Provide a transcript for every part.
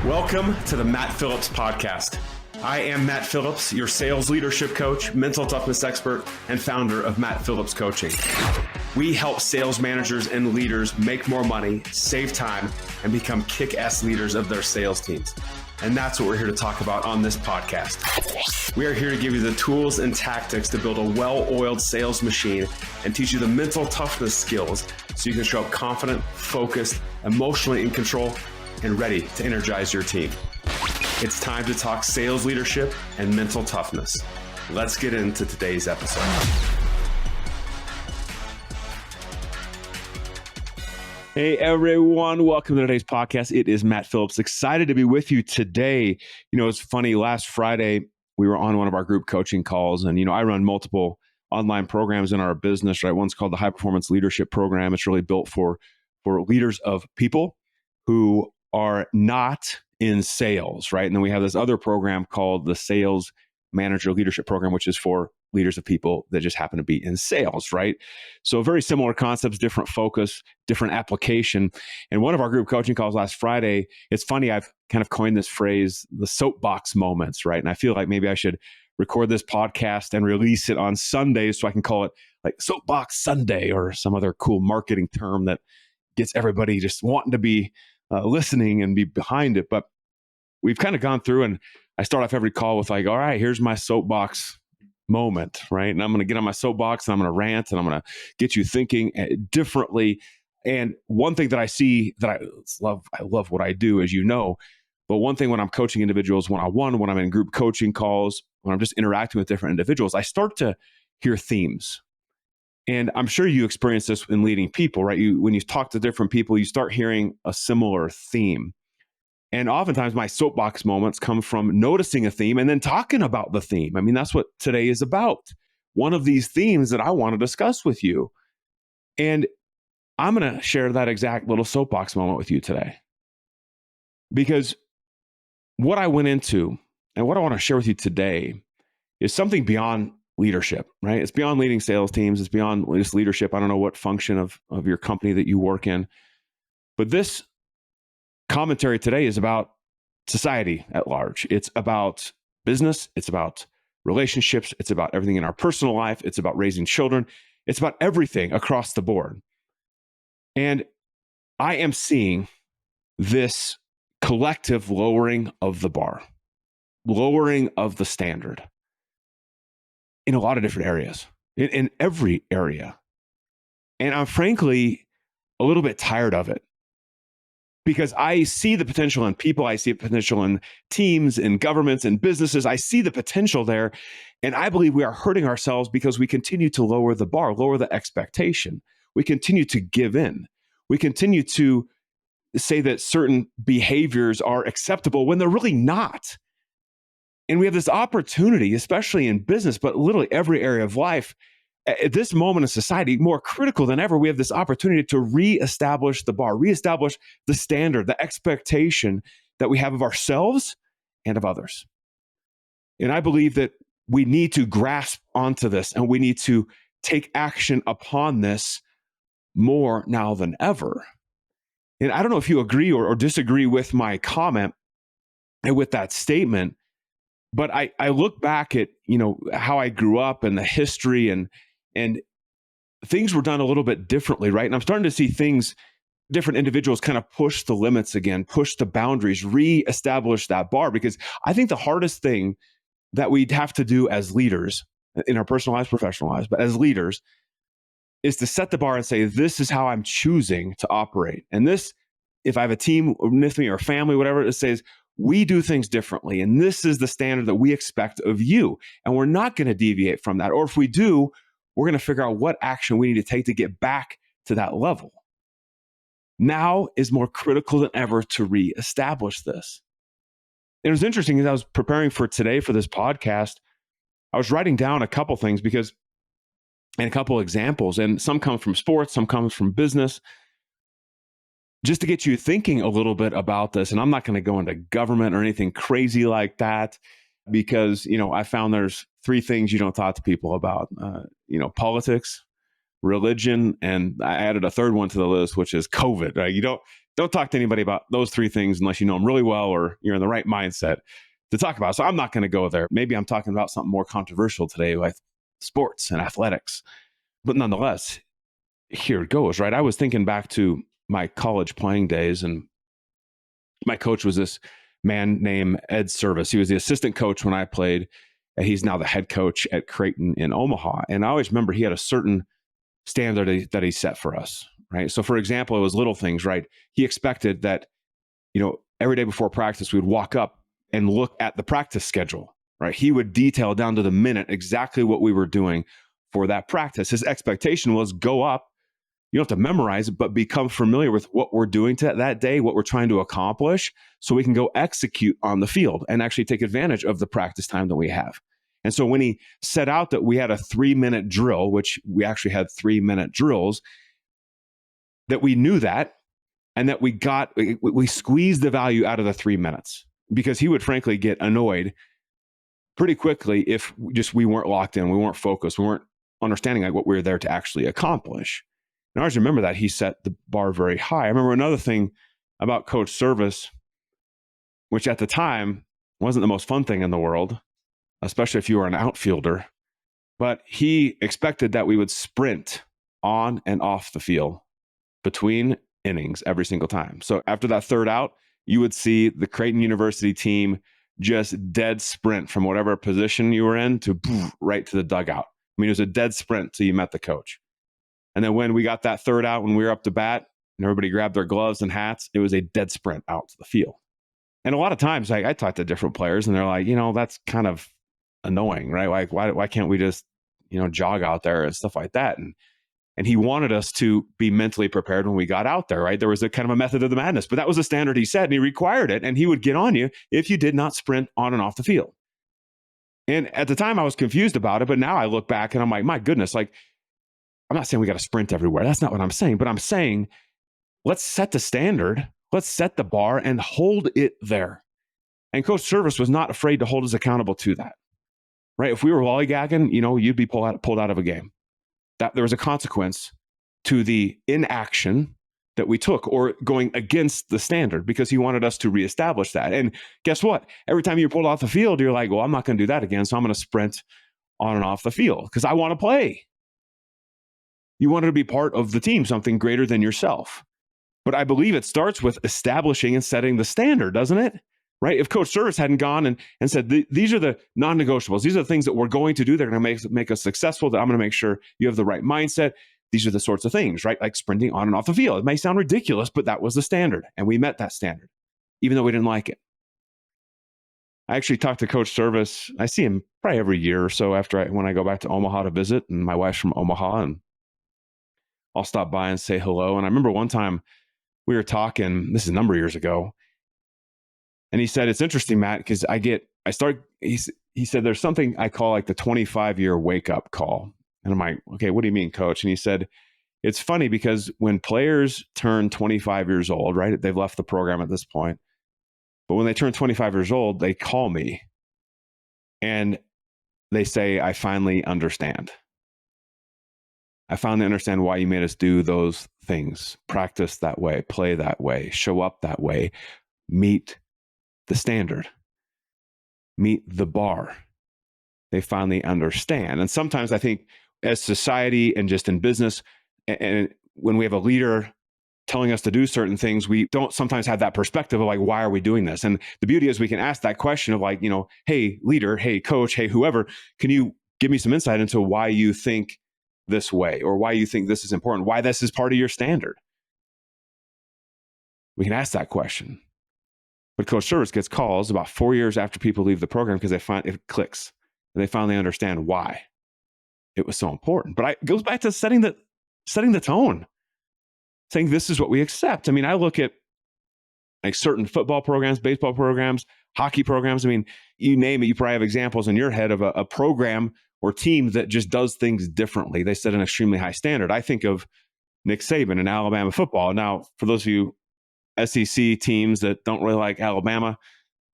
Welcome to the Matt Phillips Podcast. I am Matt Phillips, your sales leadership coach, mental toughness expert, and founder of Matt Phillips Coaching. We help sales managers and leaders make more money, save time, and become kick-ass leaders of their sales teams. And that's what we're here to talk about on this podcast. We are here to give you the tools and tactics to build a well-oiled sales machine and teach you the mental toughness skills so you can show up confident, focused, emotionally in control, and ready to energize your team. It's time to talk sales leadership and mental toughness. Let's get into today's episode. Hey everyone, welcome to today's podcast. It is Matt Phillips. Excited to be with you today. You know, it's funny, last Friday, we were on one of our group coaching calls, and I run multiple online programs in our business, right? One's called the High Performance Leadership Program. It's really built for leaders of people who are not in sales, right? And then we have this other program called the Sales Manager Leadership Program, which is for leaders of people that just happen to be in sales, right? So very similar concepts, different focus, different application. And one of our group coaching calls last Friday, it's funny, I've kind of coined this phrase, the soapbox moments, right? And I feel like maybe I should record this podcast and release it on Sundays so I can call it like Soapbox Sunday or some other cool marketing term that gets everybody just wanting to be listening and be behind it. But we've kind of gone through, and I start off every call with like, all right, here's my soapbox moment, right? And I'm going to get on my soapbox and I'm going to rant and I'm going to get you thinking differently. And one thing that I see that I love what I do, as you know, but one thing when I'm coaching individuals one-on-one, when I'm in group coaching calls, when I'm just interacting with different individuals, I start to hear themes. And I'm sure you experience this in leading people, right? When you talk to different people, you start hearing a similar theme. And oftentimes my soapbox moments come from noticing a theme and then talking about the theme. I mean, that's what today is about. One of these themes that I want to discuss with you. And I'm going to share that exact little soapbox moment with you today. Because what I went into and what I want to share with you today is something beyond leadership, right? It's beyond leading sales teams. It's beyond just leadership. I don't know what function of your company that you work in, but this commentary today is about society at large. It's about business. It's about relationships. It's about everything in our personal life. It's about raising children. It's about everything across the board. And I am seeing this collective lowering of the bar, lowering of the standard in a lot of different areas, in every area. And I'm frankly a little bit tired of it because I see the potential in people. I see the potential in teams, in governments, in businesses. I see the potential there. And I believe we are hurting ourselves because we continue to lower the bar, lower the expectation. We continue to give in. We continue to say that certain behaviors are acceptable when they're really not. And we have this opportunity, especially in business, but literally every area of life, at this moment in society, more critical than ever, we have this opportunity to reestablish the bar, reestablish the standard, the expectation that we have of ourselves and of others. And I believe that we need to grasp onto this and we need to take action upon this more now than ever. And I don't know if you agree or disagree with my comment and with that statement, but I look back at, how I grew up and the history and things were done a little bit differently, right? And I'm starting to see different individuals kind of push the limits again, push the boundaries, reestablish that bar, because I think the hardest thing that we'd have to do as leaders in our personal lives, professional lives, but as leaders is to set the bar and say, this is how I'm choosing to operate. And this, if I have a team with me or a family, whatever, it says, we do things differently. And this is the standard that we expect of you. And we're not going to deviate from that. Or if we do, we're going to figure out what action we need to take to get back to that level. Now is more critical than ever to reestablish this. And it was interesting as I was preparing for today for this podcast, I was writing down a couple things and a couple examples, and some come from sports, some comes from business, just to get you thinking a little bit about this. And I'm not going to go into government or anything crazy like that because, I found there's three things you don't talk to people about, politics, religion, and I added a third one to the list, which is COVID, right? don't talk to anybody about those three things unless you know them really well or you're in the right mindset to talk about. So I'm not going to go there. Maybe I'm talking about something more controversial today, like sports and athletics. But nonetheless, here it goes, right? I was thinking back to my college playing days, and my coach was this man named Ed Service. He was the assistant coach when I played, and he's now the head coach at Creighton in Omaha. And I always remember he had a certain standard that he set for us, right? So for example, it was little things, right? He expected that, every day before practice, we would walk up and look at the practice schedule, right? He would detail down to the minute exactly what we were doing for that practice. His expectation was go up. You don't have to memorize it, but become familiar with what we're doing that day, what we're trying to accomplish, so we can go execute on the field and actually take advantage of the practice time that we have. And so when he set out that we had a 3-minute drill, which we actually had 3-minute drills, that we knew that, and that we squeezed the value out of the 3 minutes, because he would frankly get annoyed pretty quickly if we weren't locked in, we weren't focused, we weren't understanding like what we were there to actually accomplish. And I always remember that he set the bar very high. I remember another thing about Coach Service, which at the time wasn't the most fun thing in the world, especially if you were an outfielder, but he expected that we would sprint on and off the field between innings every single time. So after that third out, you would see the Creighton University team just dead sprint from whatever position you were in to right to the dugout. I mean, it was a dead sprint till you met the coach. And then when we got that third out, when we were up to bat and everybody grabbed their gloves and hats, it was a dead sprint out to the field. And a lot of times I talk to different players and they're like, that's kind of annoying, right? Like, why can't we just, jog out there and stuff like that? And he wanted us to be mentally prepared when we got out there, right? There was a kind of a method of the madness, but that was the standard he set, and he required it. And he would get on you if you did not sprint on and off the field. And at the time I was confused about it, but now I look back and I'm like, my goodness, like, I'm not saying we got to sprint everywhere. That's not what I'm saying, but I'm saying let's set the standard, let's set the bar and hold it there. And Coach Service was not afraid to hold us accountable to that, right? If we were lollygagging, you'd be pulled out of a game. That there was a consequence to the inaction that we took or going against the standard, because he wanted us to reestablish that. And guess what? Every time you're pulled off the field, you're like, well, I'm not going to do that again. So I'm going to sprint on and off the field because I want to play. You wanted to be part of the team, something greater than yourself. But I believe it starts with establishing and setting the standard, doesn't it? Right? If Coach Service hadn't gone and said, these are the non-negotiables, these are the things that we're going to do, they're going to make us successful, that I'm going to make sure you have the right mindset. These are the sorts of things, right? Like sprinting on and off the field. It may sound ridiculous, but that was the standard. And we met that standard, even though we didn't like it. I actually talked to Coach Service. I see him probably every year or so when I go back to Omaha to visit, and my wife's from Omaha, and I'll stop by and say hello. And I remember one time we were talking, this is a number of years ago, and he said, it's interesting, Matt, because he said, there's something I call like the 25-year wake-up call. And I'm like, okay, what do you mean, coach? And he said, it's funny because when players turn 25 years old, right, they've left the program at this point, but when they turn 25 years old, they call me and they say, I finally understand. I finally understand why you made us do those things, practice that way, play that way, show up that way, meet the standard, meet the bar. They finally understand. And sometimes I think as society and just in business, and when we have a leader telling us to do certain things, we don't sometimes have that perspective of like, why are we doing this? And the beauty is we can ask that question of like, hey, leader, hey, coach, hey, whoever, can you give me some insight into why you think this way, or why you think this is important, why this is part of your standard? We can ask that question. But Coach Service gets calls about 4 years after people leave the program because they find it clicks and they finally understand why it was so important. But it goes back to setting the tone, saying this is what we accept. I mean, I look at like certain football programs, baseball programs, hockey programs. I mean, you name it, you probably have examples in your head of a program or team that just does things differently. They set an extremely high standard. I think of Nick Saban and Alabama football. Now, for those of you SEC teams that don't really like Alabama,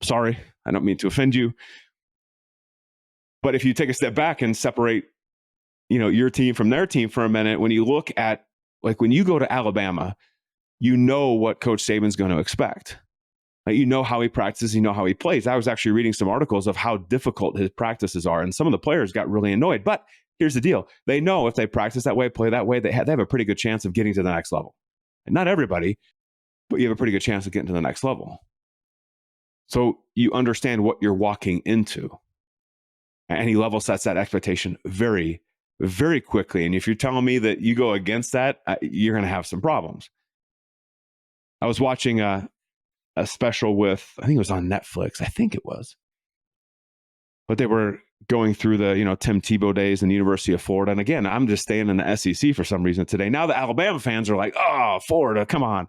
sorry, I don't mean to offend you. But if you take a step back and separate, your team from their team for a minute, when you look at, like when you go to Alabama, you know what Coach Saban's going to expect. You know how he practices, you know how he plays. I was actually reading some articles of how difficult his practices are, and some of the players got really annoyed. But here's the deal. They know if they practice that way, play that way, they have a pretty good chance of getting to the next level. And not everybody, but you have a pretty good chance of getting to the next level. So you understand what you're walking into. And he level sets that expectation very, very quickly. And if you're telling me that you go against that, you're going to have some problems. I was watching a special with, I think it was on Netflix. I think it was. But they were going through the, Tim Tebow days in the University of Florida. And again, I'm just staying in the SEC for some reason today. Now the Alabama fans are like, oh, Florida, come on,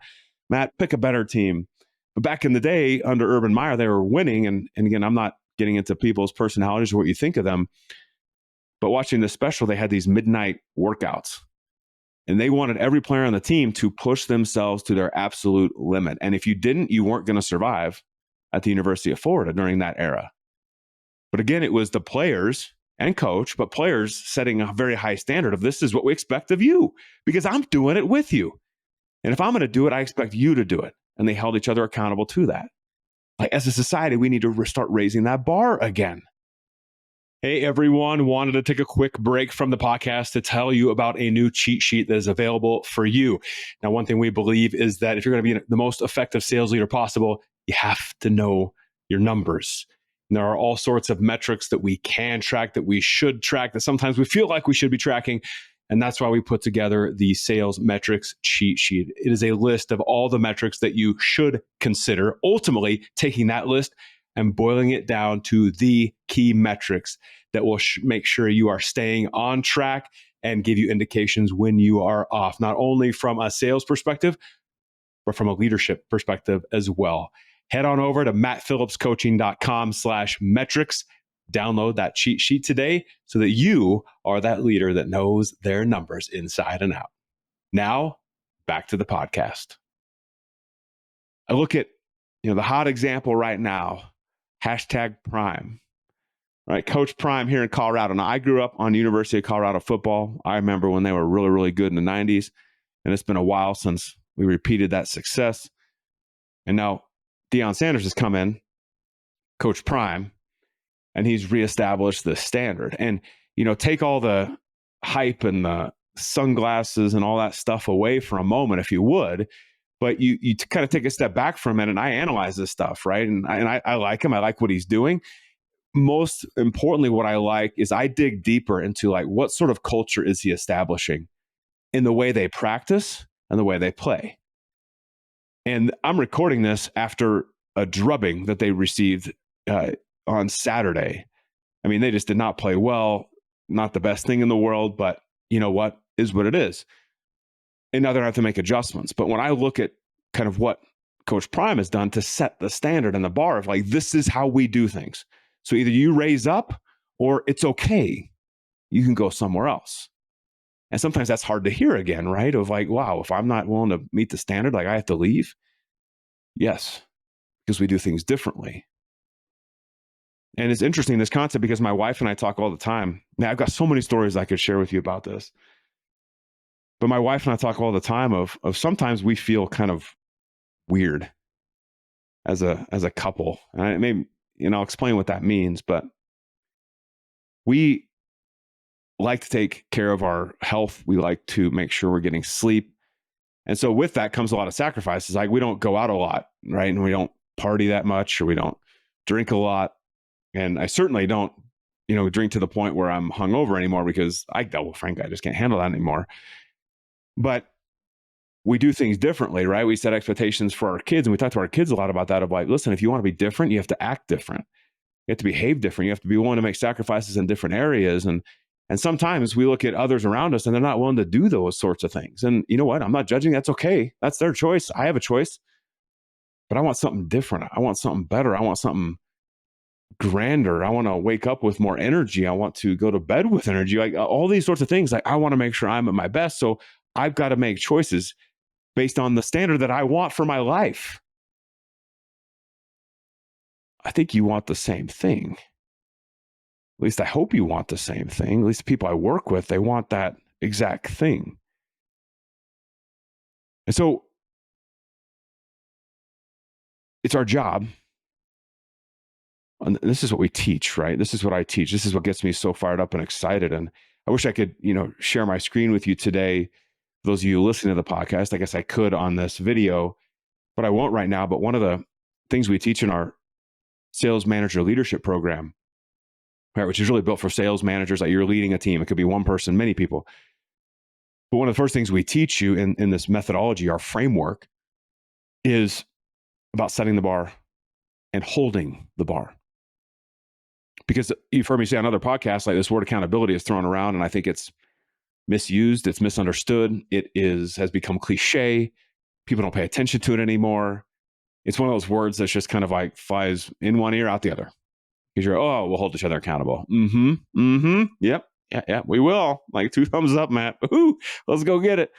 Matt, pick a better team. But back in the day under Urban Meyer, they were winning. And again, I'm not getting into people's personalities or what you think of them. But watching this special, they had these midnight workouts. And they wanted every player on the team to push themselves to their absolute limit. And if you didn't, you weren't going to survive at the University of Florida during that era. But again, it was the players and coach, but players setting a very high standard of this is what we expect of you because I'm doing it with you. And if I'm going to do it, I expect you to do it. And they held each other accountable to that. Like as a society, we need to start raising that bar again. Hey, everyone. Wanted to take a quick break from the podcast to tell you about a new cheat sheet that is available for you. Now, one thing we believe is that if you're going to be the most effective sales leader possible, you have to know your numbers. And there are all sorts of metrics that we can track, that we should track, that sometimes we feel like we should be tracking. And that's why we put together the sales metrics cheat sheet. It is a list of all the metrics that you should consider, ultimately taking that list and boiling it down to the key metrics that will make sure you are staying on track and give you indications when you are off, not only from a sales perspective, but from a leadership perspective as well. Head on over to mattphillipscoaching.com/metrics. Download that cheat sheet today so that you are that leader that knows their numbers inside and out. Now, back to the podcast. I look at the hot example right now, #Prime, right? Coach Prime here in Colorado. Now, I grew up on University of Colorado football. I remember when they were really, really good in the 90s, and it's been a while since we repeated that success. And now Deion Sanders has come in, Coach Prime, and he's reestablished the standard. And, take all the hype and the sunglasses and all that stuff away for a moment, if you would. But you kind of take a step back for a minute, and I analyze this stuff, right? And I like him. I like what he's doing. Most importantly, what I like is I dig deeper into like what sort of culture is he establishing in the way they practice and the way they play. And I'm recording this after a drubbing that they received on Saturday. I mean, they just did not play well. Not the best thing in the world, but you know what is what it is. And now they're going to have to make adjustments. But when I look at kind of what Coach Prime has done to set the standard and the bar of like, this is how we do things. So either you raise up or it's okay. You can go somewhere else. And sometimes that's hard to hear again, right? Of like, wow, if I'm not willing to meet the standard, like I have to leave. Yes, because we do things differently. And it's interesting, this concept, because my wife and I talk all the time. Now, I've got so many stories I could share with you about this. But my wife and I talk all the time of sometimes we feel kind of weird as a couple. And I'll explain what that means, but we like to take care of our health. We like to make sure we're getting sleep. And so with that comes a lot of sacrifices. Like we don't go out a lot, right? And we don't party that much, or we don't drink a lot. And I certainly don't, drink to the point where I'm hungover anymore, because frankly, I just can't handle that anymore. But we do things differently, right? We set expectations for our kids, and we talk to our kids a lot about that, of like, listen, if you want to be different, you have to act different. You have to behave different. You have to be willing to make sacrifices in different areas. And sometimes we look at others around us and they're not willing to do those sorts of things. And you know what? I'm not judging. That's okay. That's their choice. I have a choice. But I want something different. I want something better. I want something grander. I want to wake up with more energy. I want to go to bed with energy. Like all these sorts of things. Like I want to make sure I'm at my best. So I've got to make choices based on the standard that I want for my life. I think you want the same thing. At least I hope you want the same thing. At least the people I work with, they want that exact thing. And so it's our job. And this is what we teach, right? This is what I teach. This is what gets me so fired up and excited. And I wish I could, share my screen with you today. Those of you listening to the podcast, I guess I could on this video, but I won't right now. But one of the things we teach in our sales manager leadership program, right, which is really built for sales managers, like you're leading a team. It could be one person, many people. But one of the first things we teach you in this methodology, our framework, is about setting the bar and holding the bar. Because you've heard me say on other podcasts, like this word accountability is thrown around, and I think it's misused, it's misunderstood, has become cliche. People don't pay attention to it anymore. It's one of those words that's just kind of like flies in one ear, out the other. Because we'll hold each other accountable. Yep. Yeah, we will. Like 2 thumbs up, Matt. Woo-hoo, let's go get it.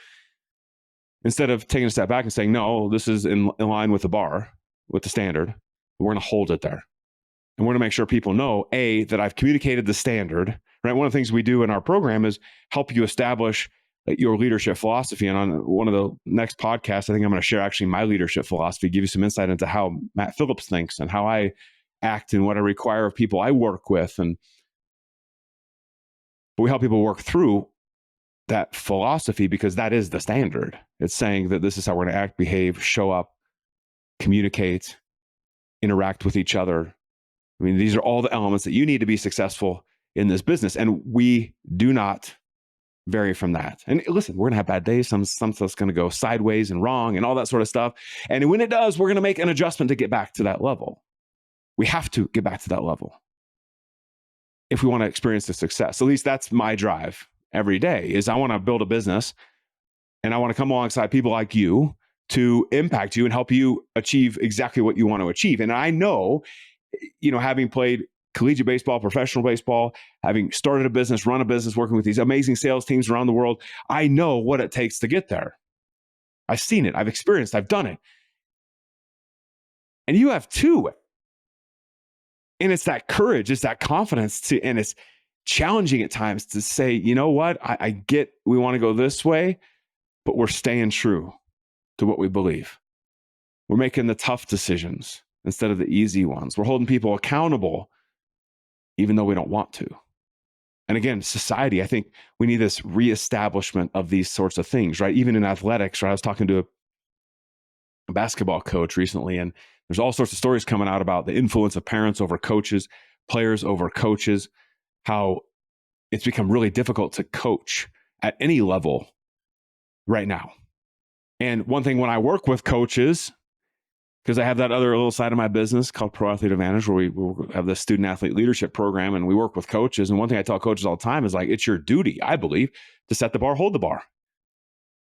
Instead of taking a step back and saying, no, this is in line with the bar, with the standard. We're going to hold it there. And we're going to make sure people know, A, that I've communicated the standard, right? One of the things we do in our program is help you establish your leadership philosophy. And on one of the next podcasts, I think I'm going to share actually my leadership philosophy, give you some insight into how Matt Phillips thinks and how I act and what I require of people I work with. But we help people work through that philosophy because that is the standard. It's saying that this is how we're going to act, behave, show up, communicate, interact with each other. I mean, these are all the elements that you need to be successful in this business. And we do not vary from that. And listen, we're going to have bad days. Some stuff's going to go sideways and wrong and all that sort of stuff. And when it does, we're going to make an adjustment to get back to that level. We have to get back to that level if we want to experience the success. At least that's my drive every day, is I want to build a business and I want to come alongside people like you to impact you and help you achieve exactly what you want to achieve. And I know, having played collegiate baseball, professional baseball, having started a business, run a business, working with these amazing sales teams around the world, I know what it takes to get there. I've seen it. I've experienced. I've done it. And you have too. And it's that courage, it's that confidence and it's challenging at times to say, you know what, I get we want to go this way, but we're staying true to what we believe. We're making the tough decisions instead of the easy ones. We're holding people accountable, even though we don't want to. And again, society, I think we need this reestablishment of these sorts of things, right? Even in athletics, right? I was talking to a basketball coach recently, and there's all sorts of stories coming out about the influence of parents over coaches, players over coaches, how it's become really difficult to coach at any level right now. And one thing when I work with coaches, because I have that other little side of my business called Pro Athlete Advantage, where we have the student athlete leadership program and we work with coaches. And one thing I tell coaches all the time is like, it's your duty, I believe, to set the bar, hold the bar,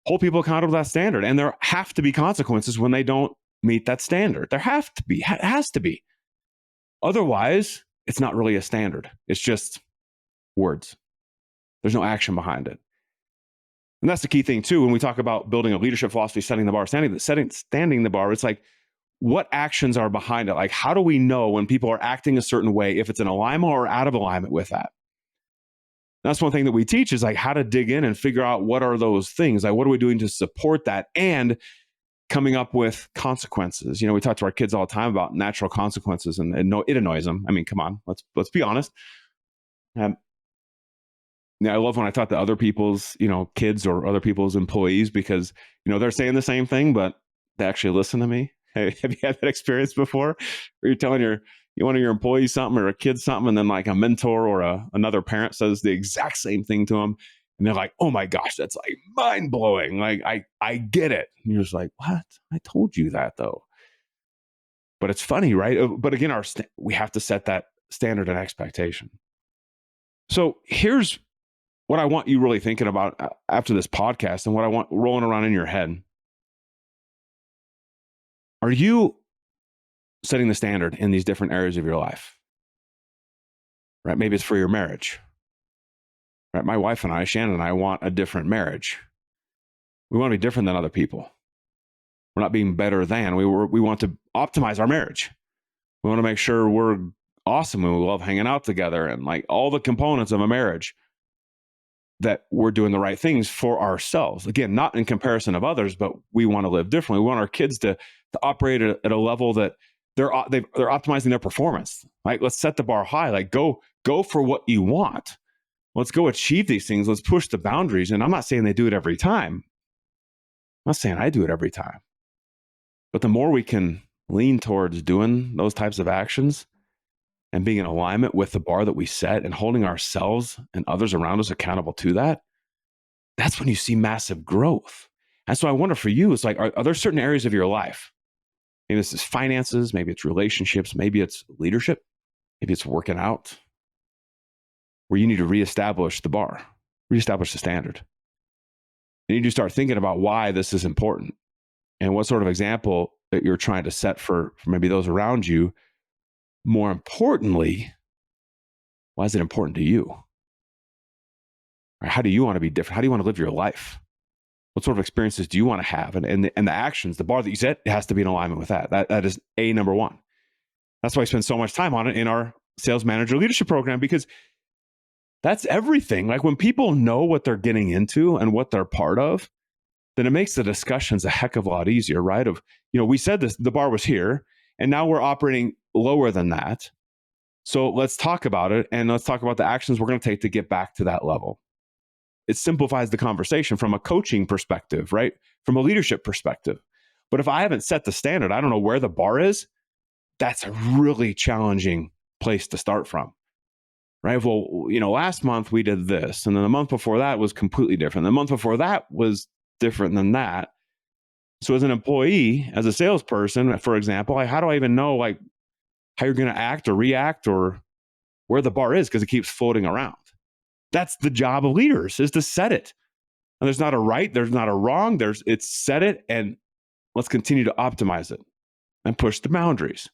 hold people accountable to that standard. And there have to be consequences when they don't meet that standard. There have to be, it has to be. Otherwise, it's not really a standard. It's just words. There's no action behind it. And that's the key thing too. When we talk about building a leadership philosophy, setting the bar, standing the bar, it's like, what actions are behind it? Like, how do we know when people are acting a certain way, if it's in alignment or out of alignment with that? That's one thing that we teach is like how to dig in and figure out what are those things. Like, what are we doing to support that? And coming up with consequences. We talk to our kids all the time about natural consequences, and it annoys them. I mean, come on, let's be honest. I love when I talk to other people's, kids or other people's employees because, they're saying the same thing, but they actually listen to me. Have you had that experience before? Where you're telling one of your employees something or a kid something, and then like a mentor or another parent says the exact same thing to them, and they're like, "Oh my gosh, that's like mind blowing! Like I get it." And you're just like, "What? I told you that though." But it's funny, right? But again, we have to set that standard and expectation. So here's what I want you really thinking about after this podcast, and what I want rolling around in your head. Are you setting the standard in these different areas of your life? Right? Maybe it's for your marriage. Right? My wife and I, Shannon and I, want a different marriage. We want to be different than other people. We're not being better than. We want to optimize our marriage. We want to make sure we're awesome and we love hanging out together and like all the components of a marriage, that we're doing the right things for ourselves. Again, not in comparison of others, but we want to live differently. We want our kids to to operate at a level that they're optimizing their performance, right? Let's set the bar high. Like go for what you want. Let's go achieve these things. Let's push the boundaries. And I'm not saying they do it every time. I'm not saying I do it every time. But the more we can lean towards doing those types of actions and being in alignment with the bar that we set and holding ourselves and others around us accountable to that, that's when you see massive growth. And so I wonder for you, it's like, are there certain areas of your life? Maybe this is finances, maybe it's relationships, maybe it's leadership, maybe it's working out, where you need to reestablish the bar, reestablish the standard. You need to start thinking about why this is important and what sort of example that you're trying to set for maybe those around you. More importantly, why is it important to you? Or how do you want to be different? How do you want to live your life? What sort of experiences do you want to have? And the actions, the bar that you set, it has to be in alignment with that. That is number one. That's why I spend so much time on it in our sales manager leadership program, because that's everything. Like when people know what they're getting into and what they're part of, then it makes the discussions a heck of a lot easier, right? We said this, the bar was here, and now we're operating lower than that. So let's talk about it, and let's talk about the actions we're going to take to get back to that level. It simplifies the conversation from a coaching perspective, right? From a leadership perspective. But if I haven't set the standard, I don't know where the bar is, that's a really challenging place to start from, right? Well, last month we did this, and then the month before that was completely different. The month before that was different than that. So as an employee, as a salesperson, for example, how do I even know how you're going to act or react or where the bar is? Because it keeps floating around. That's the job of leaders, is to set it. And there's not a right, there's not a wrong, it's set it, and let's continue to optimize it and push the boundaries.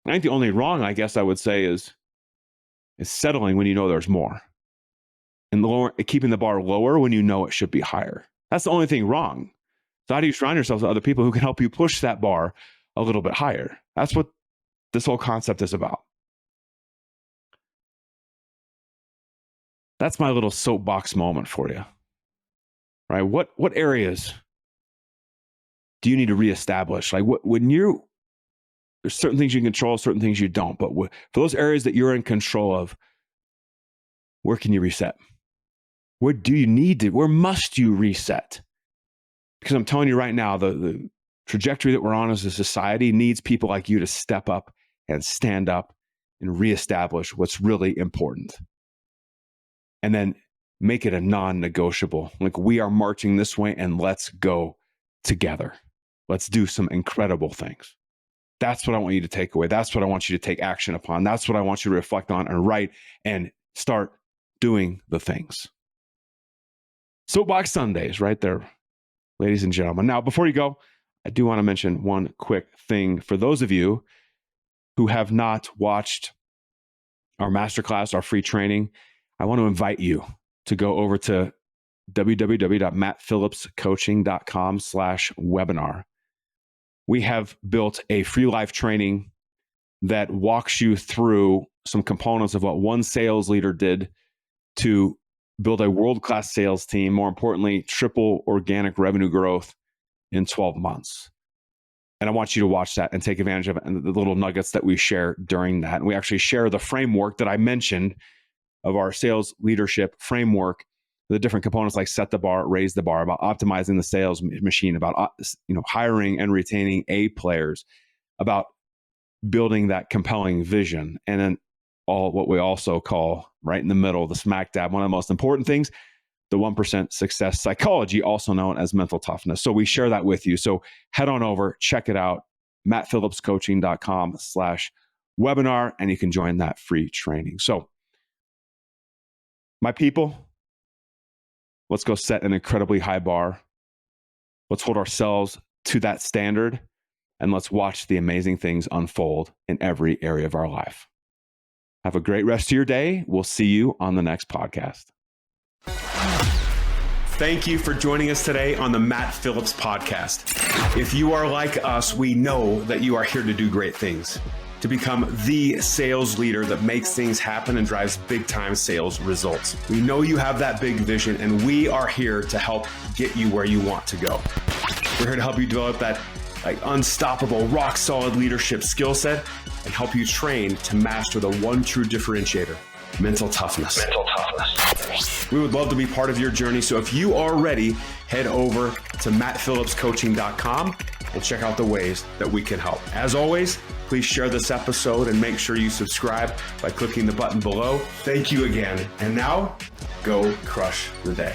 I think the only wrong, I guess I would say, is settling when you know there's more, and keeping the bar lower when you know it should be higher. That's the only thing wrong. So how do you surround yourself with other people who can help you push that bar a little bit higher? That's what this whole concept is about. That's my little soapbox moment for you, right? What areas do you need to reestablish? Like there's certain things you can control, certain things you don't. But for those areas that you're in control of, where can you reset? Where must you reset? Because I'm telling you right now, the trajectory that we're on as a society needs people like you to step up and stand up and reestablish what's really important. And then make it a non-negotiable. Like, we are marching this way, and let's go together. Let's do some incredible things. That's what I want you to take away. That's what I want you to take action upon. That's what I want you to reflect on and write and start doing the things. Soapbox Sundays, right there, ladies and gentlemen. Now, before you go, I do want to mention one quick thing. For those of you who have not watched our masterclass, our free training, I want to invite you to go over to www.mattphillipscoaching.com/webinar. We have built a free live training that walks you through some components of what one sales leader did to build a world-class sales team. More importantly, triple organic revenue growth in 12 months. And I want you to watch that and take advantage of it and the little nuggets that we share during that. And we actually share the framework that I mentioned of our sales leadership framework, the different components like set the bar, raise the bar, about optimizing the sales machine, about hiring and retaining A players, about building that compelling vision, and then all what we also call right in the middle, the smack dab, one of the most important things, the 1% success psychology, also known as mental toughness. So we share that with you. So head on over, check it out, mattphillipscoaching.com/webinar, and you can join that free training. So my people, let's go set an incredibly high bar. Let's hold ourselves to that standard, and let's watch the amazing things unfold in every area of our life. Have a great rest of your day. We'll see you on the next podcast. Thank you for joining us today on the Matt Phillips Podcast. If you are like us, we know that you are here to do great things, to become the sales leader that makes things happen and drives big-time sales results. We know you have that big vision, and we are here to help get you where you want to go. We're here to help you develop that like unstoppable, rock solid leadership skill set and help you train to master the one true differentiator, mental toughness. We would love to be part of your journey. So if you are ready, head over to mattphillipscoaching.com and check out the ways that we can help. As always, please share this episode and make sure you subscribe by clicking the button below. Thank you again. And now, go crush the day.